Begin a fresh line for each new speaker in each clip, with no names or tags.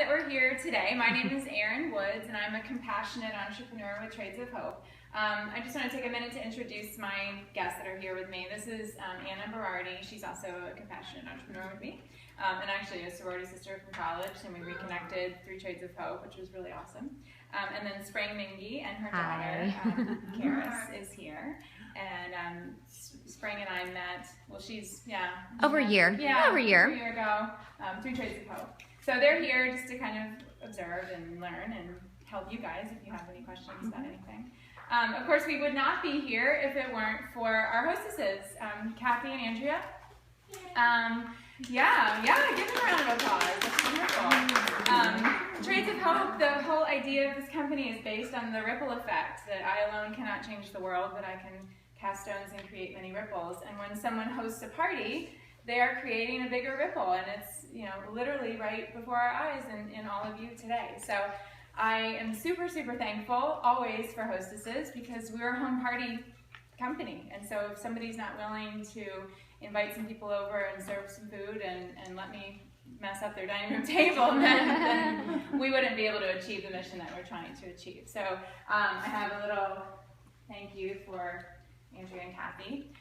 that we're here today. My name is Erin Woods, and I'm a compassionate entrepreneur with Trades of Hope. I just want to take a minute to introduce my guests that are here with me. This is Anna Berardi. She's also a compassionate entrepreneur with me, and actually a sorority sister from college, and we reconnected through Trades of Hope, which was really awesome. And then Spring Mingy and her daughter, Karis, is here. And Spring and I met, well, she's,
over a year.
Yeah,
over a year
ago, through Trades of Hope. So they're here just to kind of observe and learn and help you guys if you have any questions about anything. Of course, we would not be here if it weren't for our hostesses, Kathy and Andrea. Give them a round of applause. That's wonderful. Trades of Hope, the whole idea of this company is based on the ripple effect, that I alone cannot change the world, but I can cast stones and create many ripples. And when someone hosts a party, they are creating a bigger ripple, and it's literally right before our eyes in all of you today. So I am super, super thankful always for hostesses, because we're a home party company. And so if somebody's not willing to invite some people over and serve some food and let me mess up their dining room table, then we wouldn't be able to achieve the mission that we're trying to achieve. So I have a little thank you for Andrea and Kathy.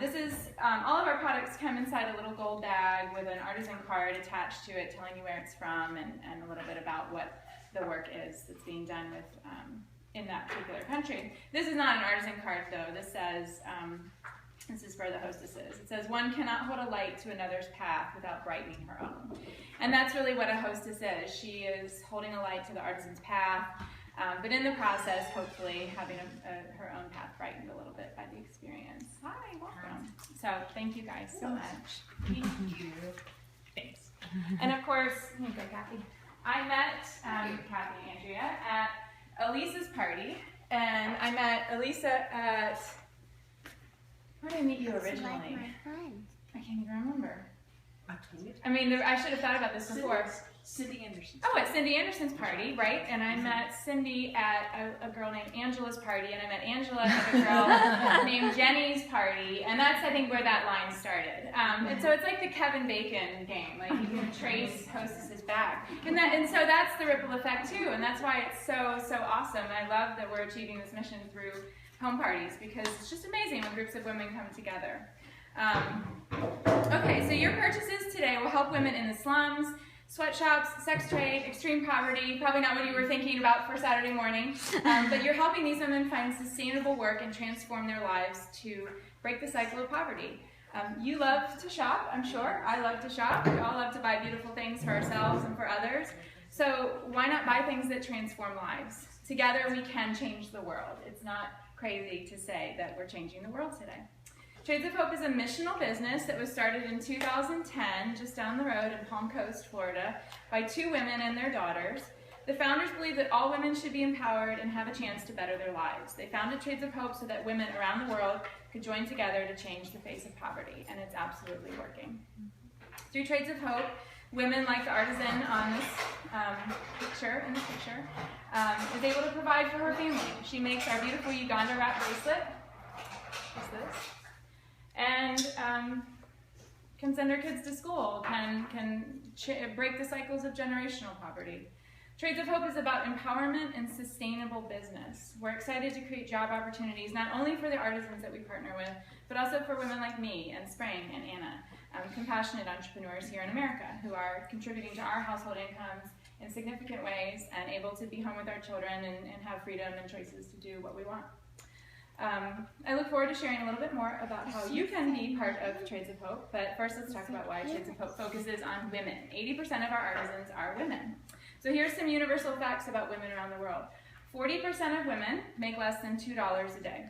This is, all of our products come inside a little gold bag with an artisan card attached to it telling you where it's from and a little bit about what the work is that's being done with in that particular country. This is not an artisan card though. This says, this is for the hostesses. It says, one cannot hold a light to another's path without brightening her own. And that's really what a hostess is. She is holding a light to the artisan's path, but in the process, hopefully, having her own path brightened a little bit by the experience. Hi, welcome. So thank you guys so much. Thank you. Thanks. And of course, here you go, Kathy. I met Kathy and Andrea at Elisa's party, and I met Elisa at, where did I meet you originally?
Like my friend.
I can't even remember. I mean, I should have thought about this before.
Cindy Anderson.
Oh, at Cindy Anderson's party, right? And I met Cindy at a girl named Angela's party, and I met Angela at a girl named Jenny's party, and that's, I think, where that line started. And so it's like the Kevin Bacon game, like you can trace hostesses back. And so that's the ripple effect too, and that's why it's so, so awesome. I love that we're achieving this mission through home parties, because it's just amazing when groups of women come together. Okay, so your purchases today will help women in the slums, sweatshops, sex trade, extreme poverty, probably not what you were thinking about for Saturday morning, but you're helping these women find sustainable work and transform their lives to break the cycle of poverty. You love to shop, I'm sure. I love to shop. We all love to buy beautiful things for ourselves and for others. So why not buy things that transform lives? Together we can change the world. It's not crazy to say that we're changing the world today. Trades of Hope is a missional business that was started in 2010, just down the road in Palm Coast, Florida, by two women and their daughters. The founders believe that all women should be empowered and have a chance to better their lives. They founded Trades of Hope so that women around the world could join together to change the face of poverty, and it's absolutely working. Through Trades of Hope, women like the artisan on this picture, is able to provide for her family. She makes our beautiful Uganda wrap bracelet, just this, and can send her kids to school, can break the cycles of generational poverty. Trades of Hope is about empowerment and sustainable business. We're excited to create job opportunities not only for the artisans that we partner with, but also for women like me and Spring and Anna, compassionate entrepreneurs here in America who are contributing to our household incomes in significant ways and able to be home with our children and have freedom and choices to do what we want. I look forward to sharing a little bit more about how you can be part of Trades of Hope, but first let's talk about why Trades of Hope focuses on women. 80% of our artisans are women. So here's some universal facts about women around the world. 40% of women make less than $2 a day.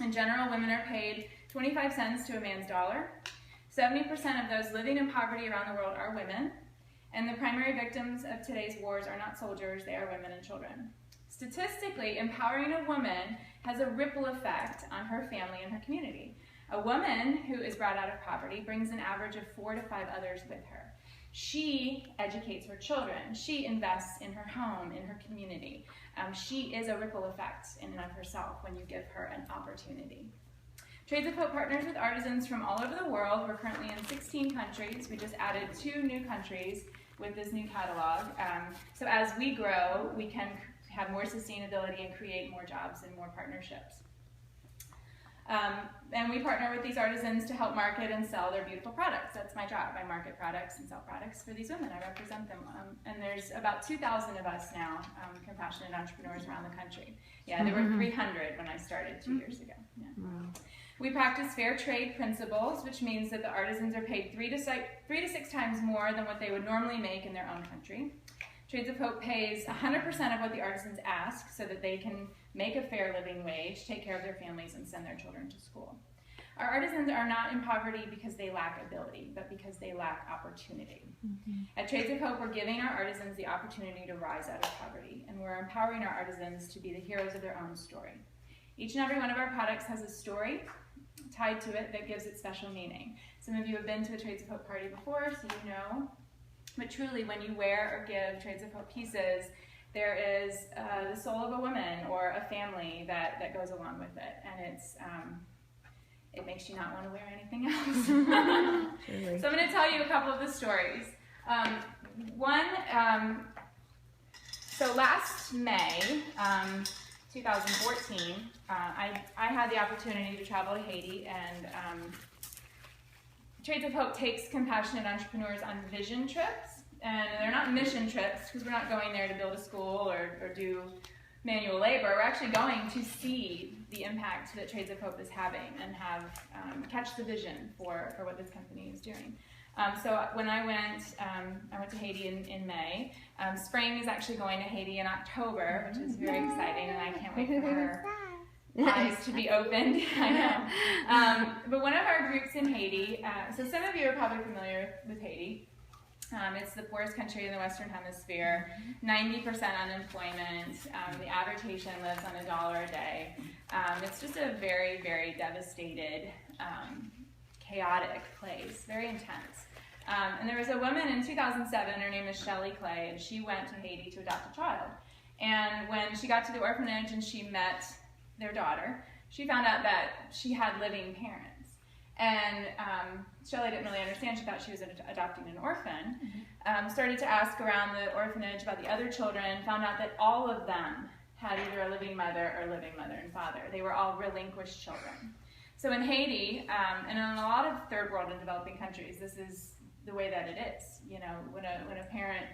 In general, women are paid 25 cents to a man's dollar. 70% of those living in poverty around the world are women, and the primary victims of today's wars are not soldiers, they are women and children. Statistically, empowering a woman has a ripple effect on her family and her community. A woman who is brought out of poverty brings an average of 4 to 5 others with her. She educates her children. She invests in her home, in her community. She is a ripple effect in and of herself when you give her an opportunity. Trades of Hope partners with artisans from all over the world. We're currently in 16 countries. We just added 2 new countries with this new catalog. So as we grow, we can have more sustainability and create more jobs and more partnerships. And we partner with these artisans to help market and sell their beautiful products. That's my job. I market products and sell products for these women. I represent them. And there's about 2,000 of us now, compassionate entrepreneurs around the country. Yeah, there were 300 when I started 2 years ago. Yeah. We practice fair trade principles, which means that the artisans are paid 3 to 6 times more than what they would normally make in their own country. Trades of Hope pays 100% of what the artisans ask so that they can make a fair living wage, take care of their families, and send their children to school. Our artisans are not in poverty because they lack ability, but because they lack opportunity. At Trades of Hope, we're giving our artisans the opportunity to rise out of poverty, and we're empowering our artisans to be the heroes of their own story. Each and every one of our products has a story tied to it that gives it special meaning. Some of you have been to a Trades of Hope party before, so you know. But truly, when you wear or give Trades of Hope pieces, there is the soul of a woman or a family that goes along with it, and it makes you not want to wear anything else. So I'm going to tell you a couple of the stories. So last May, 2014, I had the opportunity to travel to Haiti, and Trades of Hope takes compassionate entrepreneurs on vision trips, and they're not mission trips because we're not going there to build a school or do manual labor. We're actually going to see the impact that Trades of Hope is having and catch the vision for what this company is doing. So when I went to Haiti in May. Spring is actually going to Haiti in October, which is very exciting, and I can't wait for her eyes to be opened. I know. But one of our groups in Haiti, so some of you are probably familiar with Haiti. It's the poorest country in the Western Hemisphere, 90% unemployment. The average Haitian lives on $1 a day. It's just a very, very devastated, chaotic place, very intense. And there was a woman in 2007, her name is Shelley Clay, and she went to Haiti to adopt a child. And when she got to the orphanage and she met their daughter, she found out that she had living parents. And Shelley didn't really understand. She thought she was adopting an orphan. Started to ask around the orphanage about the other children, found out that all of them had either a living mother or living mother and father. They were all relinquished children. So in Haiti, and in a lot of third world and developing countries, this is the way that it is. You know, when a parent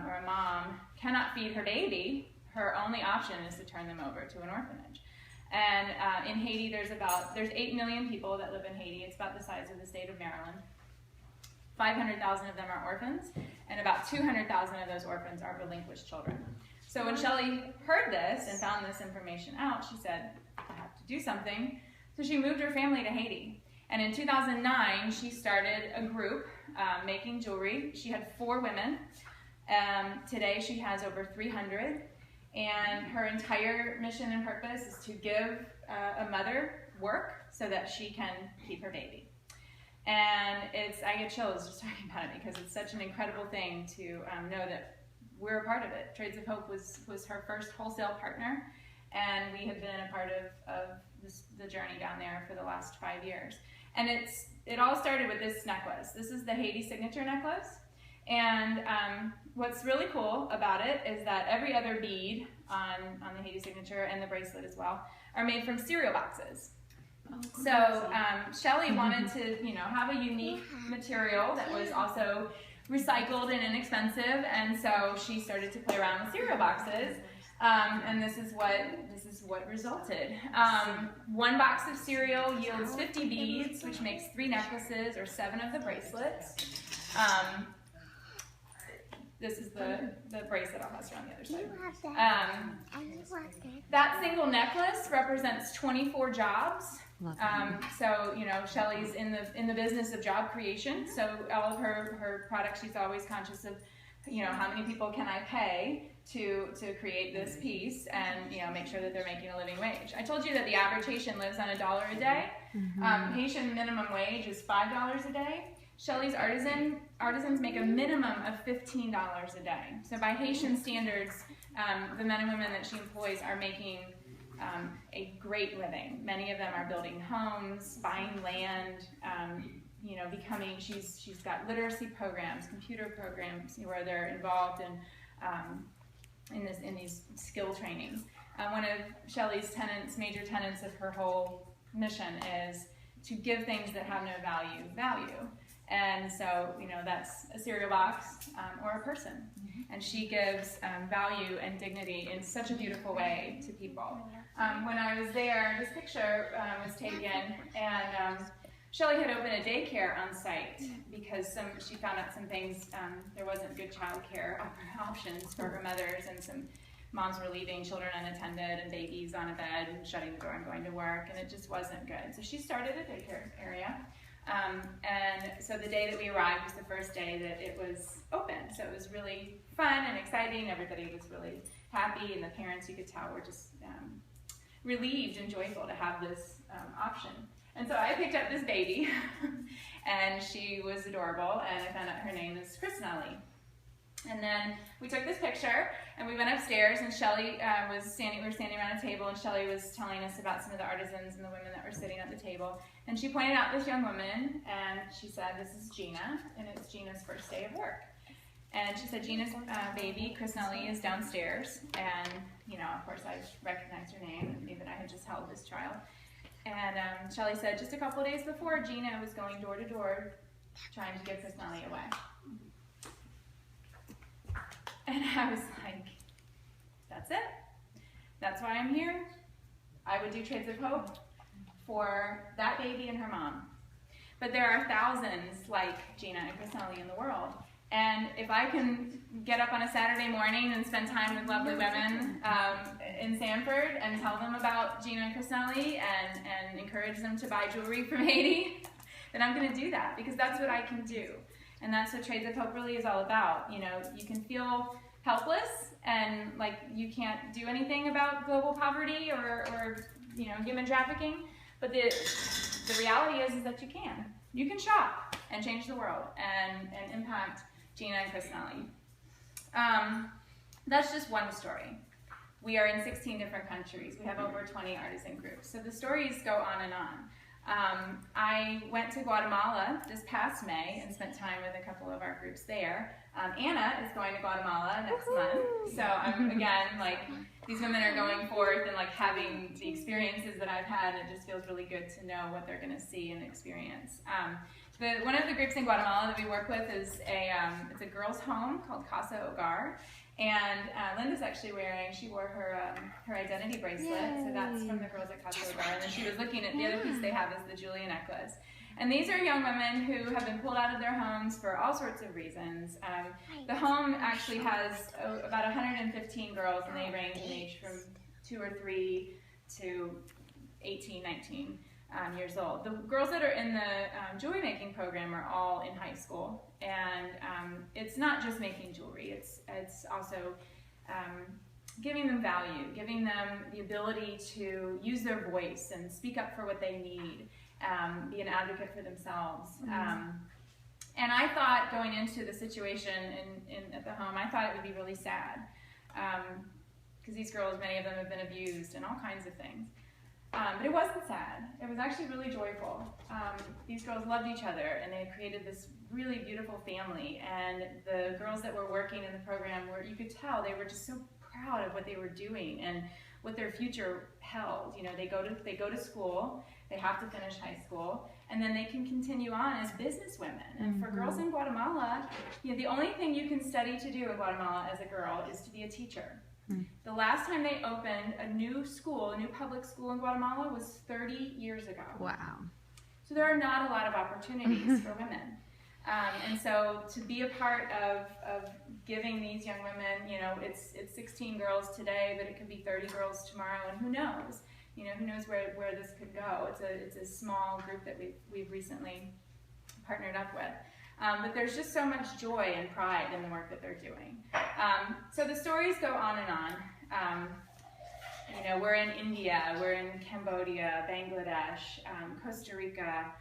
or a mom cannot feed her baby, her only option is to turn them over to an orphanage. And in Haiti, there's 8 million people that live in Haiti. It's about the size of the state of Maryland. 500,000 of them are orphans, and about 200,000 of those orphans are relinquished children. So when Shelley heard this and found this information out, she said, I have to do something. So she moved her family to Haiti. And in 2009, she started a group making jewelry. She had 4 women. Today, she has over 300. And her entire mission and purpose is to give a mother work so that she can keep her baby. And I get chills just talking about it because it's such an incredible thing to know that we're a part of it. Trades of Hope was her first wholesale partner, and we have been a part of the journey down there for the last 5 years. And it all started with this necklace. This is the Haiti signature necklace. And what's really cool about it is that every other bead on the Haiti signature and the bracelet as well are made from cereal boxes. So Shelley wanted to, have a unique material that was also recycled and inexpensive, and so she started to play around with cereal boxes. And this is what resulted. 1 box of cereal yields 50 beads, which makes 3 necklaces or 7 of the bracelets. This is the bracelet. I'll pass it on the other side. That single necklace represents 24 jobs. So Shelley's in the business of job creation. So all of her products, she's always conscious of, how many people can I pay to create this piece, and make sure that they're making a living wage. I told you that the average Haitian lives on $1 a day. Haitian minimum wage is $5 a day. Shelley's artisans make a minimum of $15 a day. So by Haitian standards, the men and women that she employs are making a great living. Many of them are building homes, buying land, you know, she's got literacy programs, computer programs where they're involved in these skill trainings. One of Shelley's major tenets of her whole mission is to give things that have no value. And so, you know, that's a cereal box or a person. And she gives value and dignity in such a beautiful way to people. When I was there, this picture was taken, and Shelley had opened a daycare on site because she found out some things, there wasn't good child care options for her mothers, and some moms were leaving children unattended and babies on a bed and shutting the door and going to work, and it just wasn't good. So she started a daycare area. And so the day that we arrived was the first day that it was open. So it was really fun and exciting. Everybody was really happy, and the parents, you could tell, were just relieved and joyful to have this option. And so I picked up this baby, and she was adorable, and I found out her name is Nellie. And then we took this picture, and we went upstairs, and Shelley we were standing around a table, and Shelley was telling us about some of the artisans and the women that were sitting at the table. And she pointed out this young woman, and she said, "This is Gina, and it's Gina's first day of work." And she said, "Gina's baby, Nellie, is downstairs." And, you know, of course, I recognized her name and knew that I had just held this child. And Shelley said, just a couple of days before, Gina was going door to door trying to give Nellie away. And I was like, that's it. That's why I'm here. I would do Trades of Hope for that baby and her mom. But there are thousands like Gina and Nellie in the world. And if I can get up on a Saturday morning and spend time with lovely women in Sanford and tell them about Gina and Nellie and encourage them to buy jewelry from Haiti, then I'm going to do that, because that's what I can do. And that's what Trades of Hope really is all about. You know, you can feel helpless and like you can't do anything about global poverty or you know, human trafficking, but the reality is that you can. You can shop and change the world and impact Gina and Nellie. That's just one story. We are in 16 different countries. We have over 20 artisan groups. So the stories go on and on. I went to Guatemala this past May and spent time with a couple of our groups there. Anna is going to Guatemala next month. So I'm, again, like, these women are going forth and like having the experiences that I've had, and it just feels really good to know what they're going to see and experience. One of the groups in Guatemala that we work with is it's a girls' home called Casa Hogar, and Linda's actually she wore her identity bracelet. Yay. So that's from the girls at Casa Hogar, and then she was looking at the other piece they have is the Julia necklace. And these are young women who have been pulled out of their homes for all sorts of reasons. The home actually has about 115 girls, and they range in age from 2 or 3 to 18, 19. Years old. The girls that are in the jewelry making program are all in high school, and it's not just making jewelry, it's also giving them value, giving them the ability to use their voice and speak up for what they need, be an advocate for themselves. And I thought, going into the situation at the home, I thought it would be really sad, because these girls, many of them have been abused and all kinds of things. But it wasn't sad. It was actually really joyful. These girls loved each other, and they had created this really beautiful family. And the girls that were working in the program, you could tell they were just so proud of what they were doing and what their future held. You know, they go to school, they have to finish high school, and then they can continue on as business women. And for girls in Guatemala, you know, the only thing you can study to do in Guatemala as a girl is to be a teacher. The last time they opened a new public school in Guatemala was 30 years ago. Wow. So there are not a lot of opportunities for women. And so to be a part of giving these young women, you know, it's 16 girls today, but it could be 30 girls tomorrow, and who knows? You know, who knows where this could go? It's a small group that we've recently partnered up with. But there's just so much joy and pride in the work that they're doing. So the stories go on and on. You know, we're in India, we're in Cambodia, Bangladesh, Costa Rica,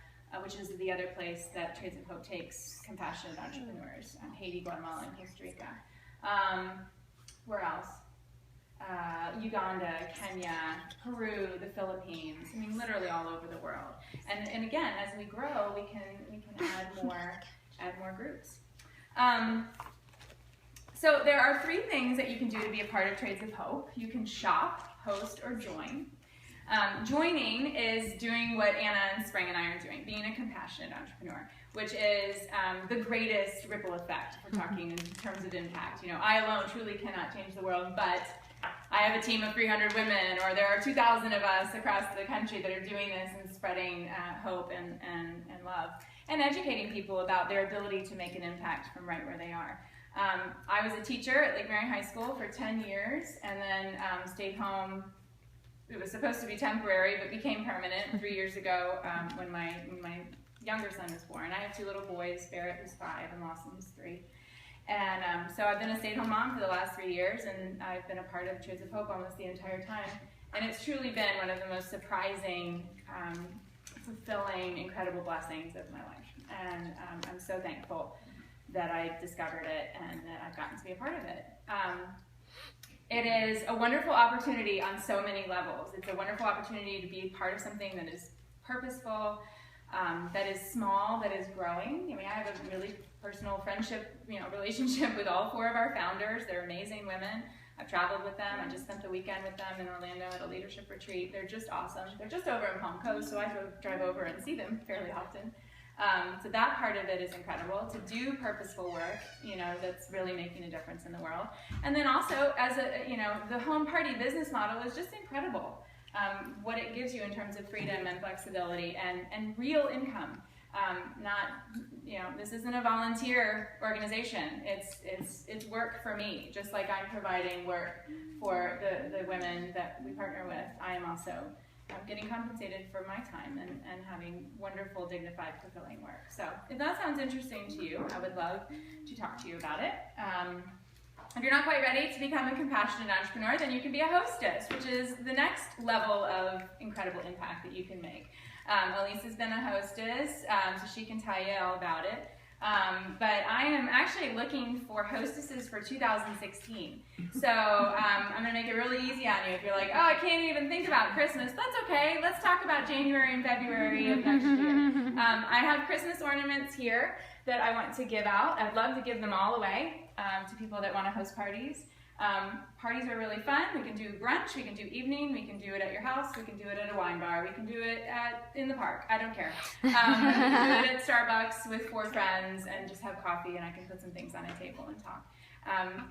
which is the other place that Trades of Hope takes compassionate entrepreneurs. Haiti, Guatemala, and Costa Rica. Where else? Uganda, Kenya, Peru, the Philippines. I mean, literally all over the world. And again, as we grow, we can add more groups. So there are 3 things that you can do to be a part of Trades of Hope. You can shop, host, or join. Joining is doing what Anna and Spring and I are doing, being a compassionate entrepreneur, which is the greatest ripple effect if we're talking in terms of impact. You know, I alone truly cannot change the world, but I have a team of 300 women, or there are 2,000 of us across the country that are doing this and spreading hope and love, and educating people about their ability to make an impact from right where they are. I was a teacher at Lake Mary High School for 10 years, and then stayed home. It was supposed to be temporary, but became permanent 3 years ago when my younger son was born. I have 2 little boys, Barrett, who's 5, and Lawson, who's 3. And so I've been a stay-at-home mom for the last 3 years, and I've been a part of Trades of Hope almost the entire time. And it's truly been one of the most surprising, fulfilling, incredible blessings of my life. And I'm so thankful that I discovered it and that I've gotten to be a part of it. It is a wonderful opportunity on so many levels. It's a wonderful opportunity to be part of something that is purposeful, that is small, that is growing. I mean, I have a really personal friendship, relationship with all 4 of our founders. They're amazing women. I've traveled with them. I just spent the weekend with them in Orlando at a leadership retreat. They're just awesome. They're just over in Palm Coast, so I drive over and see them fairly often. So that part of it is incredible, to do purposeful work, that's really making a difference in the world. And then also, as the home party business model is just incredible. What it gives you in terms of freedom and flexibility and real income. This isn't a volunteer organization. It's work for me, just like I'm providing work for the women that we partner with. I am also getting compensated for my time and having wonderful, dignified, fulfilling work. So if that sounds interesting to you, I would love to talk to you about it. If you're not quite ready to become a compassionate entrepreneur, then you can be a hostess, which is the next level of incredible impact that you can make. Elise has been a hostess, so she can tell you all about it. But I am actually looking for hostesses for 2016. So I'm going to make it really easy on you. If you're like, oh, I can't even think about Christmas, that's okay. Let's talk about January and February of next year. I have Christmas ornaments here that I want to give out. I'd love to give them all away to people that want to host parties. Parties are really fun. We can do brunch, we can do evening, we can do it at your house, we can do it at a wine bar, we can do it in the park. I don't care. We can do it at Starbucks with 4 friends and just have coffee, and I can put some things on a table and talk.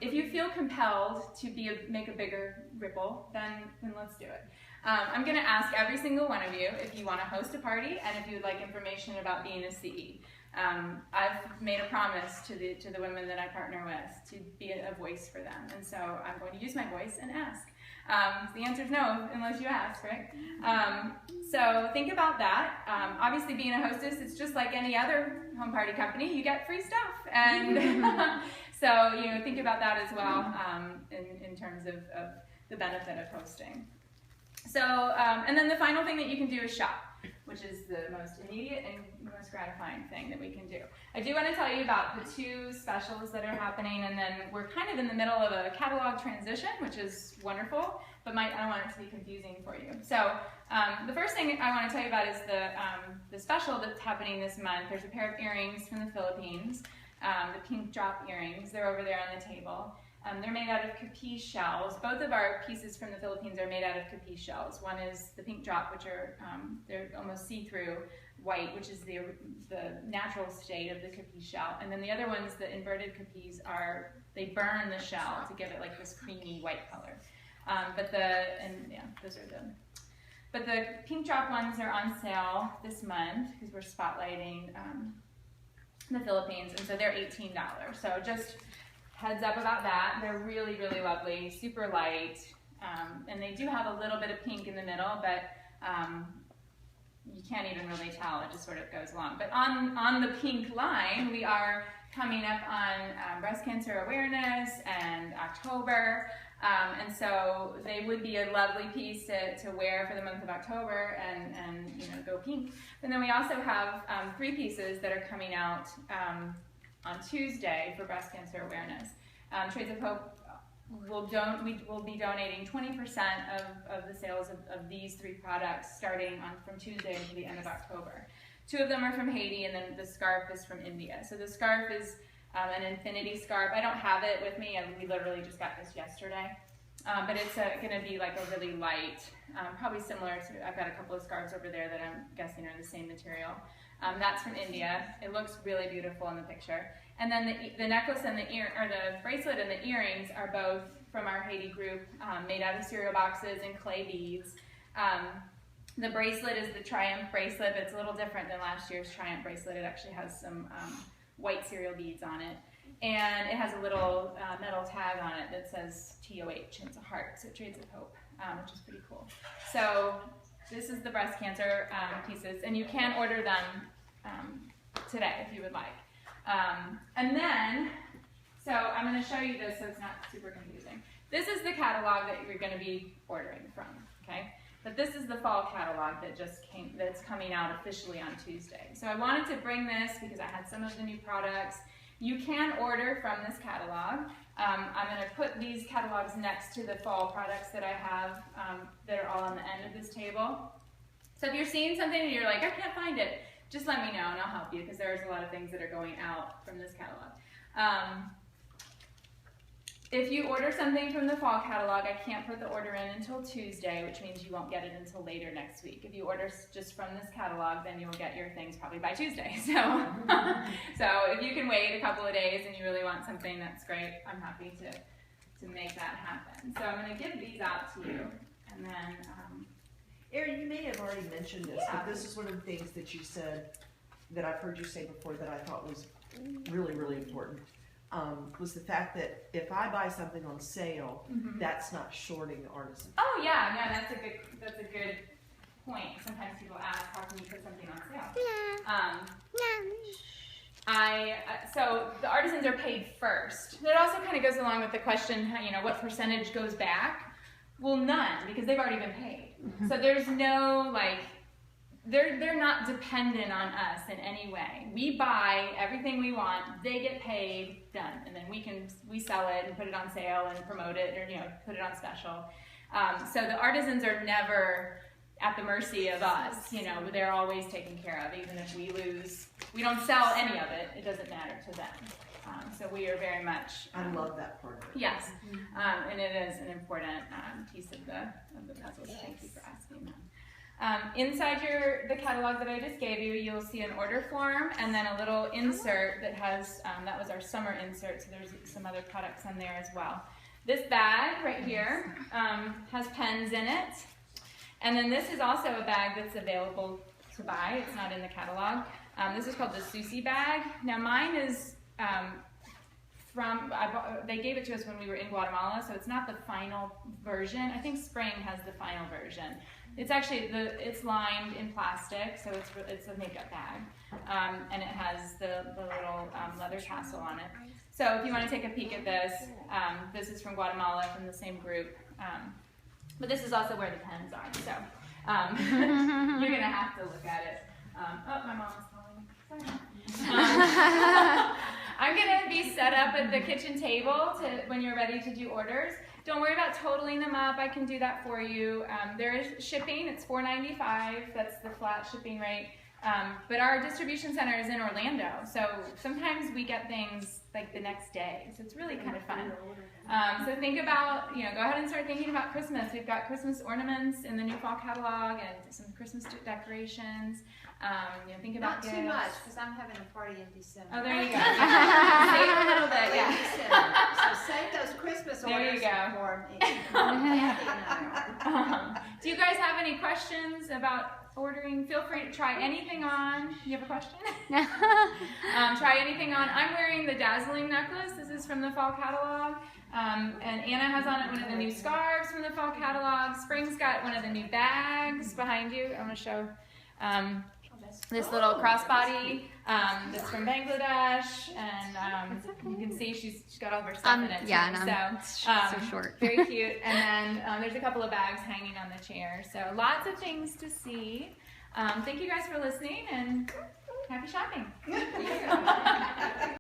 If you feel compelled to make a bigger ripple, then let's do it. I'm going to ask every single one of you if you want to host a party and if you would like information about being a CE. I've made a promise to the women that I partner with to be a voice for them, and so I'm going to use my voice and ask. The answer is no, unless you ask, right? So think about that. Obviously, being a hostess, it's just like any other home party company. You get free stuff, and so think about that as well in terms of the benefit of hosting. So, and then the final thing that you can do is shop, which is the most immediate and most gratifying thing that we can do. I do want to tell you about the 2 specials that are happening, and then we're kind of in the middle of a catalog transition, which is wonderful, but I don't want it to be confusing for you. So the first thing I want to tell you about is the special that's happening this month. There's a pair of earrings from the Philippines, the pink drop earrings. They're over there on the table. They're made out of capiche shells. Both of our pieces from the Philippines are made out of capiche shells. One is the pink drop, which are they're almost see-through white, which is the natural state of the capiche shell. And then the other ones, the inverted capiches, they burn the shell to give it like this creamy white color. But the pink drop ones are on sale this month because we're spotlighting the Philippines, and so they're $18. So just heads up about that. They're really, really lovely, super light, and they do have a little bit of pink in the middle, but you can't even really tell. It just sort of goes along. But on the pink line, we are coming up on breast cancer awareness and October, and so they would be a lovely piece to wear for the month of October and go pink. And then we also have 3 pieces that are coming out on Tuesday for breast cancer awareness. Trades of Hope we will be donating 20% of the sales of these 3 products starting from Tuesday until the end of October. 2 of them are from Haiti, and then the scarf is from India. So the scarf is an infinity scarf. I don't have it with me, and we literally just got this yesterday. But it's going to be like a really light, probably similar to, I've got a couple of scarves over there that I'm guessing are the same material. That's from India. It looks really beautiful in the picture. And then the necklace and the bracelet and the earrings are both from our Haiti group, made out of cereal boxes and clay beads. The bracelet is the Triumph bracelet, but it's a little different than last year's Triumph bracelet. It actually has some white cereal beads on it. And it has a little metal tag on it that says TOH, and it's a heart, so it trades with hope, which is pretty cool. So this is the breast cancer pieces, and you can order them today if you would like. And then, so I'm going to show you this so it's not super confusing. This is the catalog that you're going to be ordering from, okay? But this is the fall catalog that's coming out officially on Tuesday. So I wanted to bring this because I had some of the new products. You can order from this catalog. I'm going to put these catalogs next to the fall products that I have that are all on the end of this table. So if you're seeing something and you're like, I can't find it, just let me know and I'll help you, because there's a lot of things that are going out from this catalog. If you order something from the fall catalog, I can't put the order in until Tuesday, which means you won't get it until later next week. If you order just from this catalog, then you'll get your things probably by Tuesday. So, so if you can wait a couple of days and you really want something, that's great. I'm happy to make that happen. So I'm going to give these out to you, and then
Erin, you may have already mentioned this, but this is one of the things that you said that I've heard you say before that I thought was really, really important. Was the fact that if I buy something on sale, that's not shorting the artisan.
Oh yeah, no, that's a good point. Sometimes people ask, how can you put something on sale? So the artisans are paid first. That also kind of goes along with the question, what percentage goes back? Well, none, because they've already been paid. So there's no they're not dependent on us in any way. We buy everything we want, they get paid, done, and then we sell it and put it on sale and promote it, or put it on special. So the artisans are never at the mercy of us. They're always taken care of, even if we lose. We don't sell any of it; it doesn't matter to them. So we are very much.
I love that part of it.
Yes, and it is an important piece of the puzzle. So thank you for asking that. Inside the catalog that I just gave you, you'll see an order form and then a little insert that has, that was our summer insert, so there's some other products on there as well. This bag right here has pens in it, and then this is also a bag that's available to buy. It's not in the catalog. This is called the Susie bag. Now mine is they gave it to us when we were in Guatemala, so it's not the final version. I think Spring has the final version. It's actually, it's lined in plastic, so it's a makeup bag, and it has the little leather tassel on it. So if you want to take a peek at this, this is from Guatemala, from the same group, but this is also where the pens are, so you're going to have to look at it. Oh, my mom is calling me. I'm going to be set up at the kitchen table when you're ready to do orders. Don't worry about totaling them up. I can do that for you. There is shipping. It's $4.95. That's the flat shipping rate. But our distribution center is in Orlando, so sometimes we get things like the next day. So it's really kind of fun. So think about, go ahead and start thinking about Christmas. We've got Christmas ornaments in the new fall catalog and some Christmas decorations. Think about
not too much, because I'm having a party in December.
Oh, there you go. Save a little bit, yeah.
So save those Christmas orders for me.
Do you guys have any questions about ordering? Feel free to try anything on. You have a question? Try anything on. I'm wearing the Dazzling Necklace. This is from the fall catalog. And Anna has on it one of the new scarves from the fall catalog. Spring's got one of the new bags behind you. I'm going to show this little crossbody that's from Bangladesh, and you can see she's got all of her stuff in it.
Yeah,
so
short.
Very cute. And then there's a couple of bags hanging on the chair. So lots of things to see. Thank you guys for listening, and happy shopping.